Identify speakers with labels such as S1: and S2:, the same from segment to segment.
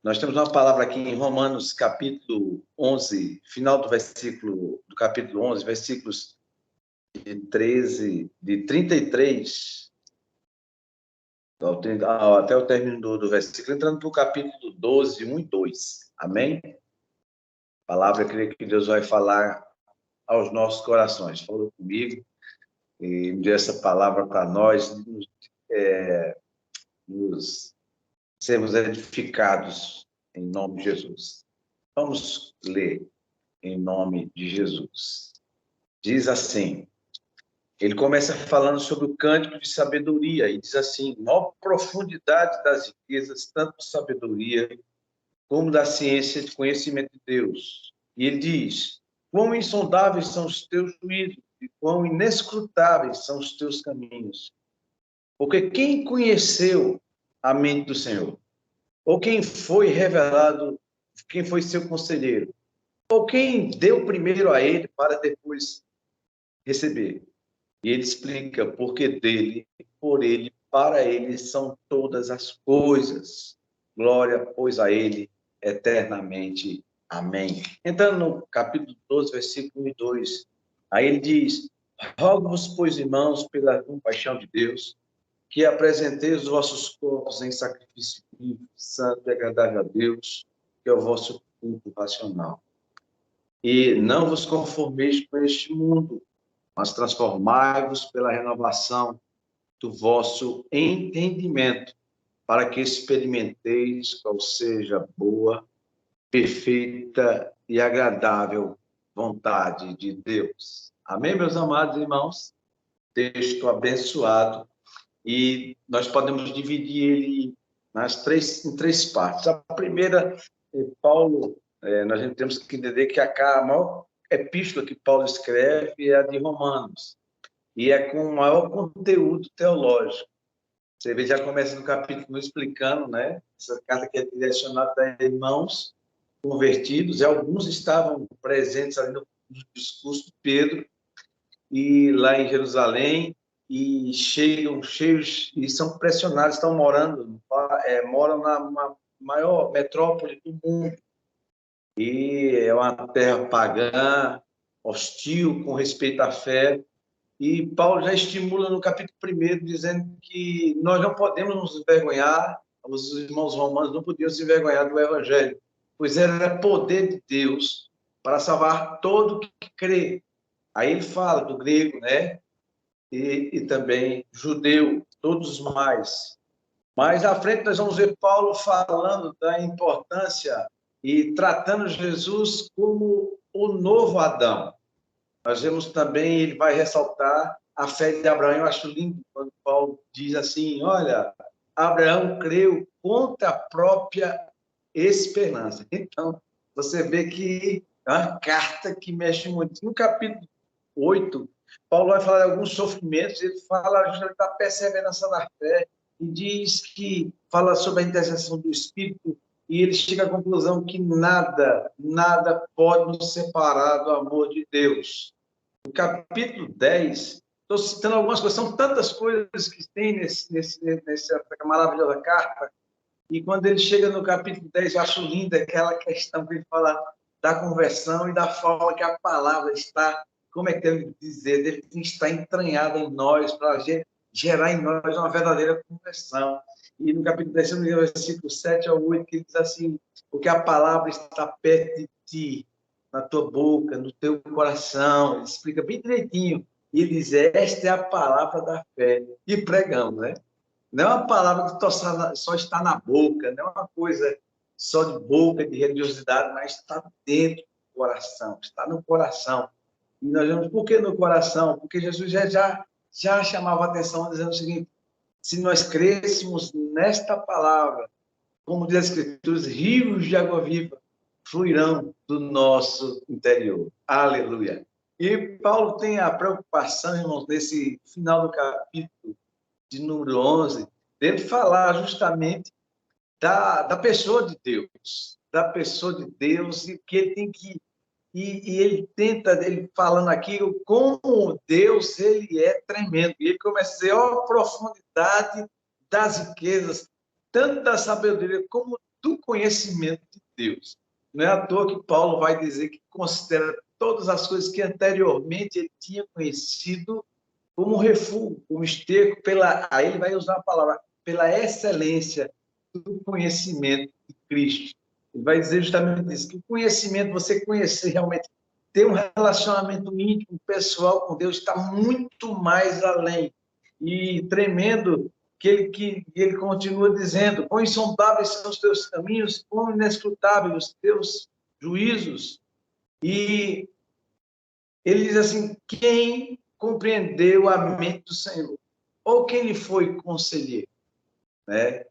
S1: Nós temos uma palavra aqui em Romanos, capítulo 11, final do versículo, do capítulo 11, versículos de 33 até o término do versículo, entrando para o capítulo 12, 1 e 2. Amém? A palavra, eu creio que Deus vai falar aos nossos corações. Falou comigo e me deu essa palavra para nós, nos sermos edificados em nome de Jesus. Vamos ler em nome de Jesus. Diz assim, ele começa falando sobre o cântico de sabedoria e diz assim, maior profundidade das riquezas, tanto de sabedoria como da ciência de conhecimento de Deus. E ele diz, quão insondáveis são os teus juízos e quão inescrutáveis são os teus caminhos. Porque quem conheceu a mente do Senhor? Ou quem foi revelado, quem foi seu conselheiro? Ou quem deu primeiro a ele para depois receber? E ele explica, porque dele, por ele, para ele são todas as coisas. Glória, pois, a ele eternamente. Amém. Entrando no capítulo 12, versículo 1 e 2, aí ele diz, rogo-vos, pois, irmãos, pela compaixão de Deus, que apresenteis os vossos corpos em sacrifício vivo, santo e agradável a Deus, que é o vosso culto racional. E não vos conformeis com este mundo, mas transformai-vos pela renovação do vosso entendimento, para que experimenteis qual seja a boa, perfeita e agradável vontade de Deus. Amém, meus amados irmãos? Texto abençoado. E nós podemos dividir ele em três partes. A primeira, Paulo, nós temos que entender que a maior epístola que Paulo escreve é a de Romanos, e é com o maior conteúdo teológico. Você vê, já começa no capítulo explicando, né? Essa carta que é direcionada a irmãos convertidos, e alguns estavam presentes ali no discurso de Pedro, e lá em Jerusalém, e cheios, e são pressionados, estão moram na maior metrópole do mundo, e é uma terra pagã, hostil com respeito à fé, e Paulo já estimula no capítulo 1, dizendo que nós não podemos nos envergonhar, os irmãos romanos não podiam se envergonhar do evangelho, pois era poder de Deus para salvar todo que crê. Aí ele fala do grego, né? E também judeu, todos mais. Mas à frente nós vamos ver Paulo falando da importância e tratando Jesus como o novo Adão. Nós vemos também, ele vai ressaltar a fé de Abraão. Eu acho lindo quando Paulo diz assim, olha, Abraão creu contra a própria esperança. Então, você vê que é uma carta que mexe muito. No capítulo 8, Paulo vai falar de alguns sofrimentos, ele fala justamente da perseverança da fé, e diz que fala sobre a intercessão do Espírito, e ele chega à conclusão que nada pode nos separar do amor de Deus. No capítulo 10, estou citando algumas coisas, são tantas coisas que tem nessa maravilhosa carta, e quando ele chega no capítulo 10, eu acho linda aquela questão que ele fala da conversão e da forma que a palavra está, como é que deve dizer, deve estar entranhada em nós, para gerar em nós uma verdadeira conversão. E no capítulo 10, versículo 7 ao 8, que ele diz assim, porque a palavra está perto de ti, na tua boca, no teu coração. Ele explica bem direitinho. E ele diz, esta é a palavra da fé. E pregamos, né? Não é uma palavra que só está na boca, não é uma coisa só de boca, de religiosidade, mas está dentro do coração, está no coração. E nós vemos, por que no coração? Porque Jesus já chamava a atenção dizendo o seguinte, se nós crêssemos nesta palavra, como diz as Escrituras, rios de água viva fluirão do nosso interior. Aleluia. E Paulo tem a preocupação, irmãos, nesse final do capítulo de número 11, dele falar justamente da pessoa de Deus, e que ele tem que e ele tenta, ele falando aqui, como Deus, ele é tremendo. E ele começa a dizer, ó, a profundidade das riquezas, tanto da sabedoria como do conhecimento de Deus. Não é à toa que Paulo vai dizer que considera todas as coisas que anteriormente ele tinha conhecido como refúgio, como esterco, aí ele vai usar a palavra, pela excelência do conhecimento de Cristo. Ele vai dizer justamente isso, que o conhecimento, você conhecer realmente, ter um relacionamento íntimo, pessoal com Deus, está muito mais além. E tremendo que ele continua dizendo, quão insondáveis são os teus caminhos, quão inescrutáveis os teus juízos. E ele diz assim, quem compreendeu a mente do Senhor? Ou quem lhe foi conselheiro? Né?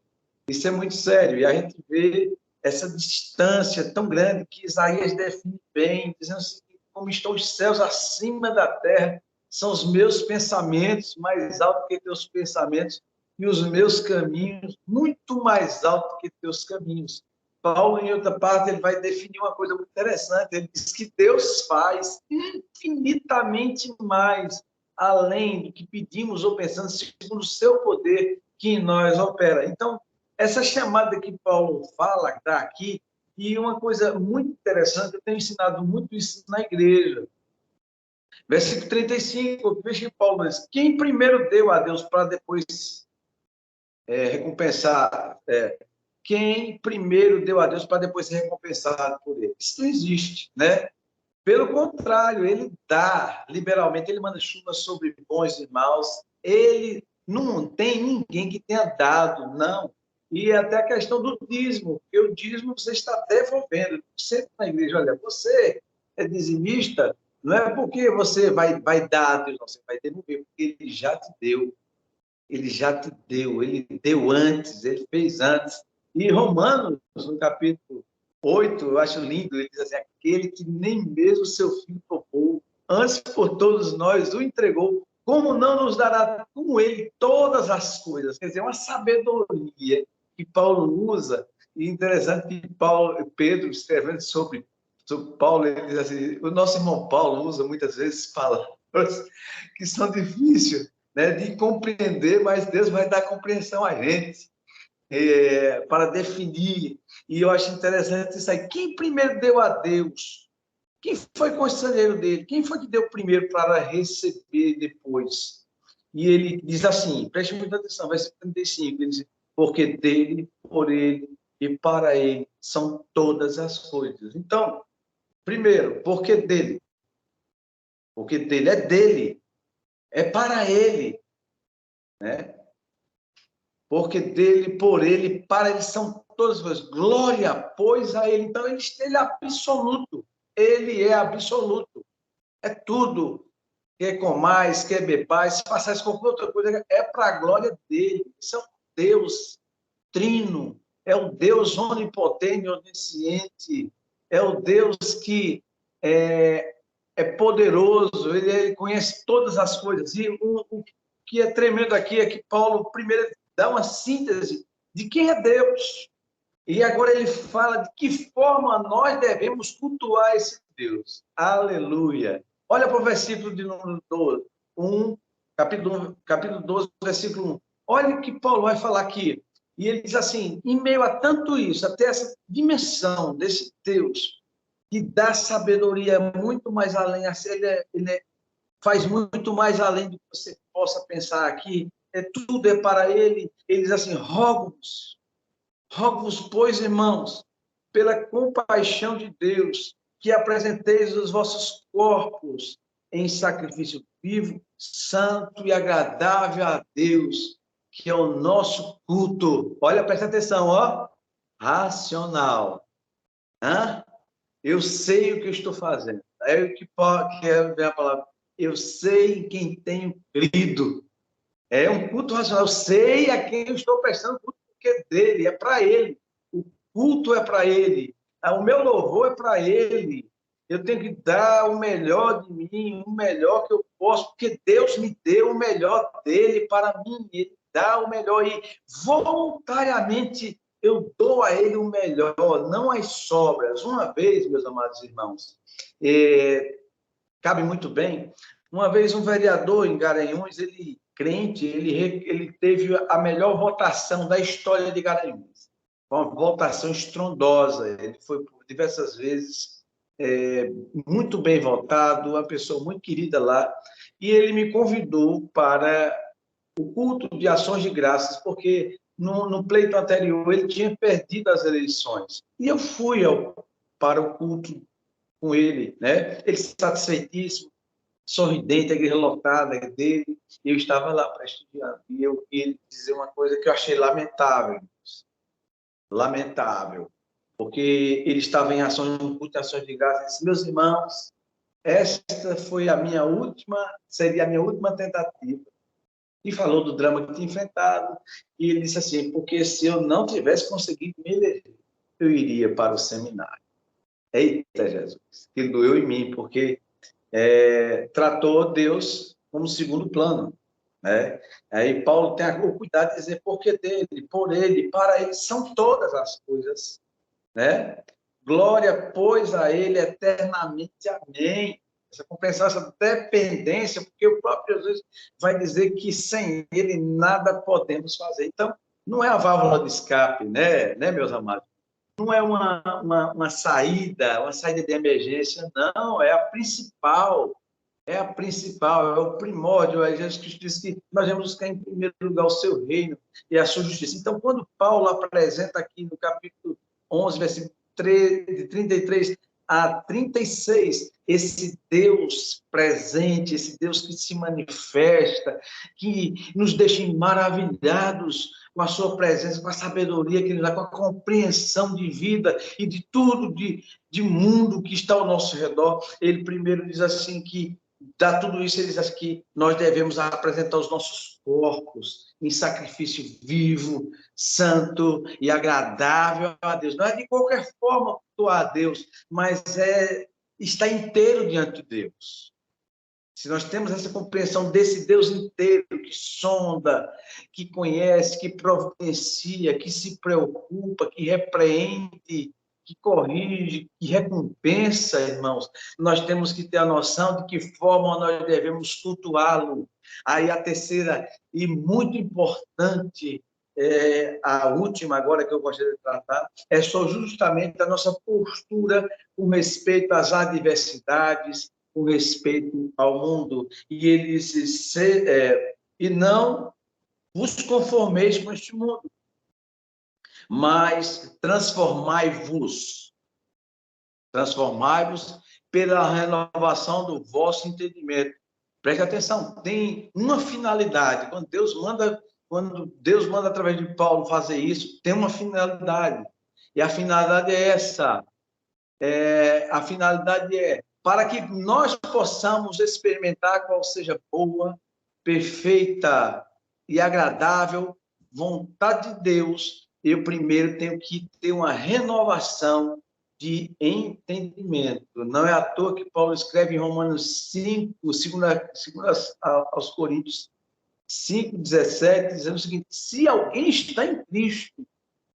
S1: Isso é muito sério. E a gente vê essa distância tão grande que Isaías define bem, dizendo assim, como estão os céus acima da terra, são os meus pensamentos mais altos que teus pensamentos, e os meus caminhos muito mais altos que teus caminhos. Paulo, em outra parte, ele vai definir uma coisa muito interessante. Ele diz que Deus faz infinitamente mais, além do que pedimos ou pensamos, segundo o seu poder que em nós opera. Então, essa chamada que Paulo fala, que está aqui, e uma coisa muito interessante, eu tenho ensinado muito isso na igreja. Versículo 35, veja que Paulo diz, quem primeiro deu a Deus para depois recompensar, quem primeiro deu a Deus para depois ser recompensado por ele. Isso não existe, né? Pelo contrário, ele dá liberalmente, ele manda chuva sobre bons e maus, ele não tem ninguém que tenha dado, não. E até a questão do dízimo, porque o dízimo você está devolvendo. Sempre na igreja, olha, você é dizimista, não é porque você vai dar a Deus, não, você vai devolver, porque ele já te deu. Ele já te deu, ele deu antes, ele fez antes. E Romanos, no capítulo 8, eu acho lindo, ele diz assim, aquele que nem mesmo seu filho poupou, antes por todos nós o entregou, como não nos dará com ele todas as coisas? Quer dizer, uma sabedoria que Paulo usa, e interessante que Pedro, escrevendo sobre Paulo, ele diz assim, o nosso irmão Paulo usa muitas vezes palavras que são difíceis, né, de compreender, mas Deus vai dar compreensão a gente para definir. E eu acho interessante isso aí. Quem primeiro deu a Deus? Quem foi conselheiro dele? Quem foi que deu primeiro para receber depois? E ele diz assim, preste muita atenção, versículo 35, ele diz, porque dele, por ele e para ele são todas as coisas. Então, primeiro, porque dele? Porque dele, é para ele, né? Porque dele, por ele, para ele são todas as coisas. Glória, pois, a ele. Então, ele é absoluto. Ele é absoluto. É tudo. Quer comais, quer bebais, se passar qualquer outra coisa, é para a glória dele. Isso é um Deus trino. É o Deus onipotente, onisciente. É o Deus que é poderoso. Ele conhece todas as coisas. E o que é tremendo aqui é que Paulo, primeiro, dá uma síntese de quem é Deus. E agora ele fala de que forma nós devemos cultuar esse Deus. Aleluia. Olha para o versículo de número 12, capítulo 12, versículo 1. Olha o que Paulo vai falar aqui. E ele diz assim, em meio a tanto isso, até essa dimensão desse Deus, que dá sabedoria muito mais além, ele faz muito mais além do que você possa pensar aqui, tudo é para ele. Ele diz assim, rogo-vos, pois, irmãos, pela compaixão de Deus, que apresenteis os vossos corpos em sacrifício vivo, santo e agradável a Deus, que é o nosso culto. Olha, presta atenção, ó. Racional. Hã? Eu sei o que eu estou fazendo. É o que é a palavra. Eu sei em quem tenho crido. É um culto racional. Eu sei a quem eu estou prestando culto, porque é dele, é para ele. O culto é para ele. O meu louvor é para ele. Eu tenho que dar o melhor de mim, o melhor que eu posso, porque Deus me deu o melhor dele para mim. Ele dá o melhor e voluntariamente eu dou a ele o melhor, não as sobras. Uma vez, meus amados irmãos, cabe muito bem, uma vez um vereador em Garanhuns, ele crente, ele teve a melhor votação da história de Garanhuns. uma votação estrondosa. Ele foi por diversas vezes muito bem votado, uma pessoa muito querida lá, e ele me convidou para o culto de ações de graças, porque no pleito anterior ele tinha perdido as eleições. E eu fui para o culto com ele, né? Ele satisfeitíssimo, sorridente, a igreja lotada dele, e eu estava lá para estudar. E ele dizer uma coisa que eu achei lamentável, porque ele estava em ações, um culto de ações de graças, e disse: meus irmãos, esta foi seria a minha última tentativa. E falou do drama que tinha enfrentado, e ele disse assim: porque se eu não tivesse conseguido me eleger, eu iria para o seminário. Eita, Jesus, que doeu em mim, porque tratou Deus como segundo plano, né? Aí Paulo tem o cuidado de dizer: porque dele, por ele, para ele são todas as coisas, né? Glória, pois, a ele eternamente. Amém. Essa compreensão, essa dependência, porque o próprio Jesus vai dizer que sem ele nada podemos fazer. Então, não é a válvula de escape, né, meus amados? Não é uma saída de emergência, não, é o primórdio. Jesus Cristo diz que nós vamos buscar em primeiro lugar o seu reino e a sua justiça. Então, quando Paulo apresenta aqui no capítulo 11, versículo 33 a 36, esse Deus presente, esse Deus que se manifesta, que nos deixa maravilhados com a sua presença, com a sabedoria que ele dá, com a compreensão de vida e de tudo de mundo que está ao nosso redor. Ele primeiro diz assim que dá tudo isso, ele diz assim que nós devemos apresentar os nossos corpos em sacrifício vivo, santo e agradável a Deus. Não é de qualquer forma a Deus, mas está inteiro diante de Deus. Se nós temos essa compreensão desse Deus inteiro, que sonda, que conhece, que providencia, que se preocupa, que repreende, que corrige, que recompensa, irmãos, nós temos que ter a noção de que forma nós devemos cultuá-lo. Aí a terceira e muito importante, a última agora que eu gostaria de tratar, é só justamente a nossa postura com respeito às adversidades, com respeito ao mundo. E ele disse: e não vos conformeis com este mundo, mas transformai-vos pela renovação do vosso entendimento. Preste atenção, tem uma finalidade. Quando Deus manda através de Paulo fazer isso, tem uma finalidade. E a finalidade é essa. A finalidade é para que nós possamos experimentar qual seja boa, perfeita e agradável vontade de Deus. Eu primeiro tenho que ter uma renovação de entendimento. Não é à toa que Paulo escreve em Romanos 5, segunda aos Coríntios 5:17, dizendo o seguinte: se alguém está em Cristo,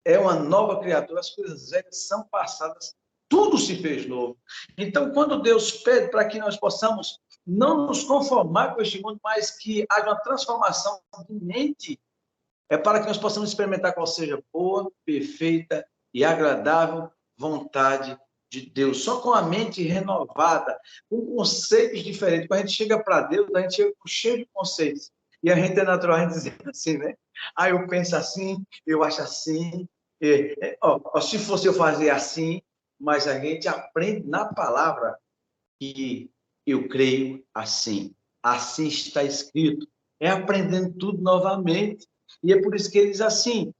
S1: é uma nova criatura, as coisas velhas são passadas, tudo se fez novo. Então, quando Deus pede para que nós possamos não nos conformar com este mundo, mas que haja uma transformação de mente, é para que nós possamos experimentar qual seja boa, perfeita e agradável vontade de Deus. Só com a mente renovada, com conceitos diferentes. Quando a gente chega para Deus, a gente chega cheio de conceitos. E a gente é natural a dizer assim, né? Eu penso assim, eu acho assim. Se fosse eu fazer assim, mas a gente aprende na palavra que eu creio assim. Assim está escrito. É aprendendo tudo novamente. E é por isso que ele diz assim,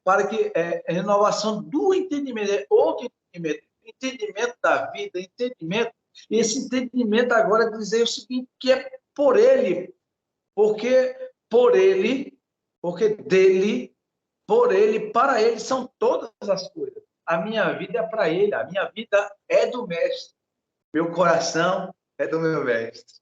S1: para que renovação do entendimento, outro entendimento da vida, entendimento, e esse entendimento agora dizer o seguinte, que é por ele, porque dele, por ele, para ele são todas as coisas. A minha vida é para ele, a minha vida é do mestre, meu coração é do meu mestre.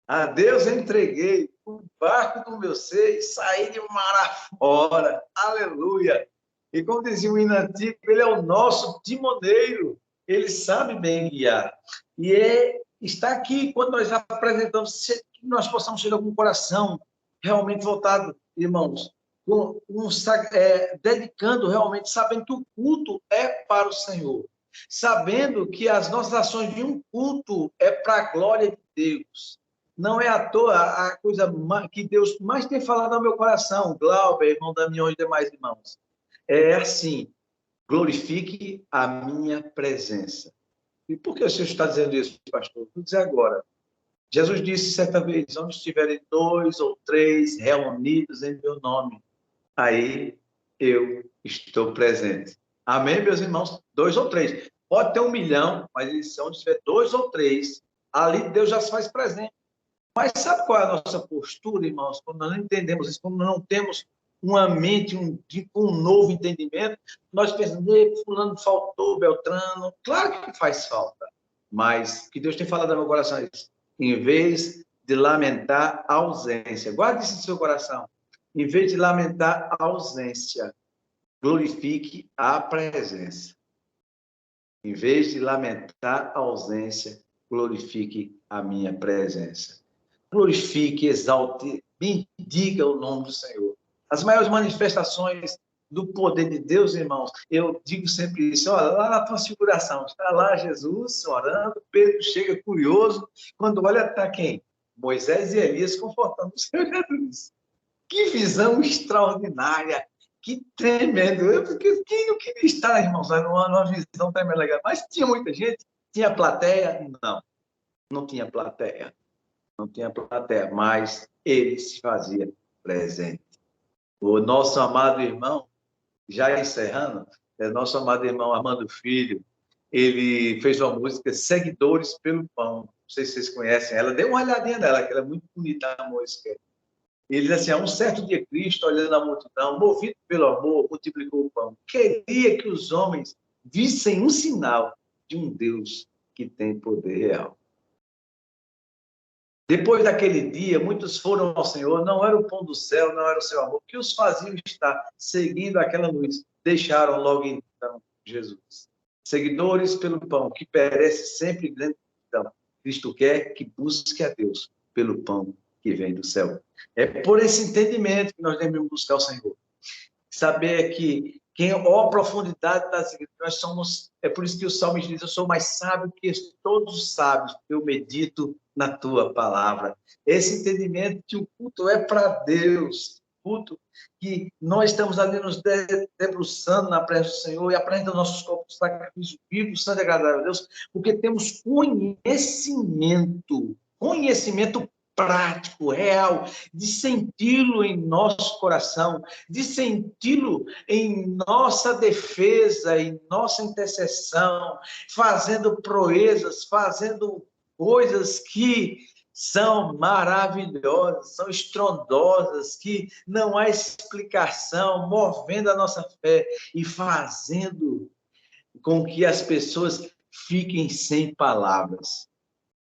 S1: A Deus eu entreguei o barco do meu ser e saí de mar afora. Aleluia! E como dizia o hino antigo, ele é o nosso timoneiro. Ele sabe bem guiar. E está aqui, quando nós apresentamos, que nós possamos chegar com o coração realmente voltado, irmãos, dedicando realmente, sabendo que o culto é para o Senhor, sabendo que as nossas ações de um culto é para a glória de Deus. Não é à toa a coisa que Deus mais tem falado ao meu coração, Glauber, irmão Damião e demais irmãos. É assim, glorifique a minha presença. E por que o senhor está dizendo isso, pastor? Vou dizer agora. Jesus disse certa vez, onde estiverem 2 ou 3 reunidos em meu nome, aí eu estou presente. Amém, meus irmãos? 2 ou 3. Pode ter 1 milhão, mas onde tiver 2 ou 3, ali Deus já se faz presente. Mas sabe qual é a nossa postura, irmãos? Quando nós não entendemos isso, quando não temos uma mente, um novo entendimento, nós pensamos, fulano faltou, Beltrano. Claro que faz falta, mas o que Deus tem falado no meu coração é isso. Em vez de lamentar a ausência, guarde isso no seu coração. Em vez de lamentar a ausência, glorifique a presença. Em vez de lamentar a ausência, glorifique a minha presença. Glorifique, exalte, bendiga o nome do Senhor. As maiores manifestações do poder de Deus, irmãos, eu digo sempre isso, olha, lá na transfiguração, está lá Jesus orando, Pedro chega curioso, quando olha, está quem? Moisés e Elias confortando o Senhor Jesus. Que visão extraordinária, que tremendo. Quem não queria estar, irmãos, numa visão tremenda legal? Mas tinha muita gente, tinha plateia? Não tinha plateia. Não tinha plateia, mas ele se fazia presente. O nosso amado irmão, já encerrando, nosso amado irmão Armando Filho, ele fez uma música Seguidores pelo Pão. Não sei se vocês conhecem ela, dê uma olhadinha nela, que ela é muito bonita a música. Ele diz assim, a um certo dia Cristo, olhando a multidão, movido pelo amor, multiplicou o pão. Queria que os homens vissem um sinal de um Deus que tem poder real. Depois daquele dia, muitos foram ao Senhor, não era o pão do céu, não era o seu amor, que os faziam estar seguindo aquela luz. Deixaram logo então Jesus. Seguidores pelo pão, que perece sempre grande multidão. Cristo quer que busque a Deus pelo pão que vem do céu. É por esse entendimento que nós devemos buscar o Senhor. Saber que a profundidade das igrejas, nós somos, é por isso que o Salmo diz, eu sou mais sábio que todos os sábios, eu medito na tua palavra. Esse entendimento que o culto é para Deus, culto que nós estamos ali nos debruçando na presença do Senhor e apresentando nossos corpos sacrifício vivo, santo e agradável a Deus, porque temos conhecimento prático, real, de senti-lo em nosso coração, de senti-lo em nossa defesa, em nossa intercessão, fazendo proezas, fazendo coisas que são maravilhosas, são estrondosas, que não há explicação, movendo a nossa fé e fazendo com que as pessoas fiquem sem palavras.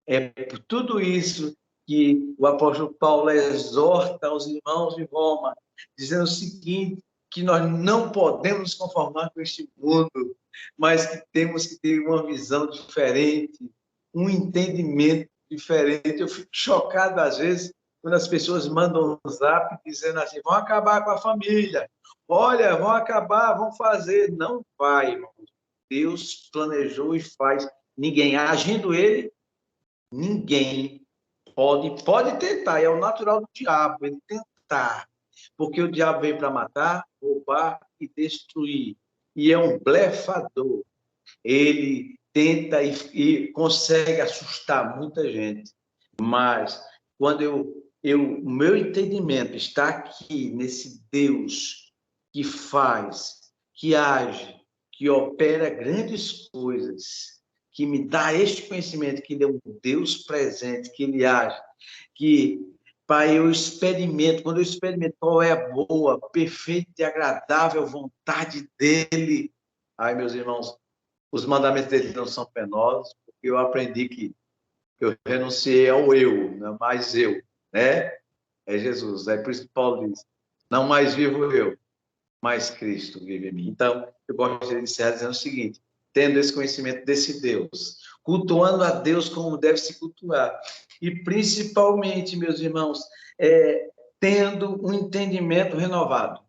S1: É por tudo isso que o apóstolo Paulo exorta aos irmãos de Roma, dizendo o seguinte, que nós não podemos nos conformar com este mundo, mas que temos que ter uma visão diferente, um entendimento diferente. Eu fico chocado, às vezes, quando as pessoas mandam um zap dizendo assim, vão acabar com a família, olha, vão acabar, vão fazer. Não vai, irmão. Deus planejou e faz. Ninguém, agindo ele, ninguém pode tentar, é o natural do diabo, ele tentar, porque o diabo veio para matar, roubar e destruir, e é um blefador, ele tenta e consegue assustar muita gente, mas quando o meu entendimento está aqui, nesse Deus que faz, que age, que opera grandes coisas, que me dá este conhecimento, que ele é um Deus presente, que ele age, que, Pai, eu experimento, quando eu experimento qual é a boa, perfeita e agradável vontade dele. Ai, meus irmãos, os mandamentos dele não são penosos, porque eu aprendi que eu renunciei ao eu, não mais eu, né? É Jesus. É por isso que Paulo diz, não mais vivo eu, mas Cristo vive em mim. Então, eu gosto de encerrar dizendo o seguinte, tendo esse conhecimento desse Deus, cultuando a Deus como deve se cultuar, e principalmente, meus irmãos, tendo um entendimento renovado.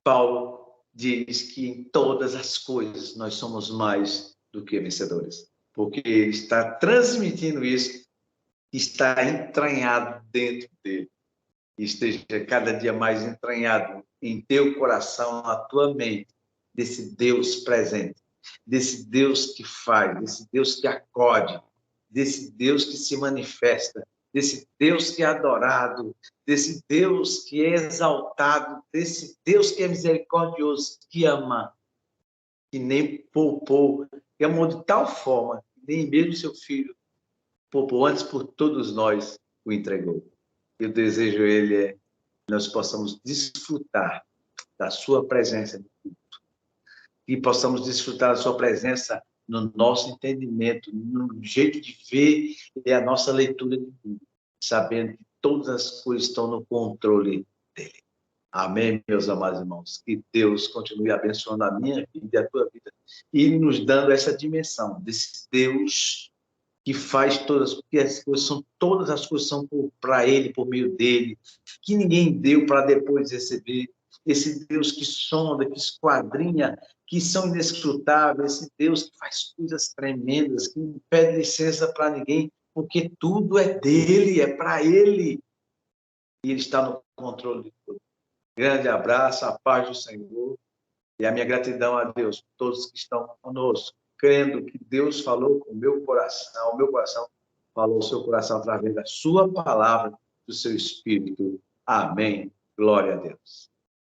S1: Paulo diz que em todas as coisas nós somos mais do que vencedores, porque ele está transmitindo isso, está entranhado dentro dele, e esteja cada dia mais entranhado em teu coração, na tua mente, desse Deus presente, desse Deus que faz, desse Deus que acode, desse Deus que se manifesta, desse Deus que é adorado, desse Deus que é exaltado, desse Deus que é misericordioso, que ama, que nem poupou, que amou de tal forma, que nem mesmo seu filho poupou antes por todos nós, o entregou. E o desejo ele é que nós possamos desfrutar da sua presença, e possamos desfrutar da sua presença no nosso entendimento, no jeito de ver e a nossa leitura de tudo, sabendo que todas as coisas estão no controle dele. Amém, meus amados irmãos? Que Deus continue abençoando a minha vida e a tua vida e nos dando essa dimensão desse Deus que faz todas, porque todas as coisas são para ele, por meio dele, que ninguém deu para depois receber. Esse Deus que sonda, que esquadrinha, que são inescrutáveis, esse Deus que faz coisas tremendas, que não pede licença para ninguém, porque tudo é dele, é para ele. E ele está no controle de tudo. Grande abraço, a paz do Senhor e a minha gratidão a Deus por todos que estão conosco, crendo que Deus falou com o meu coração falou o seu coração através da sua palavra, do seu Espírito. Amém. Glória a Deus.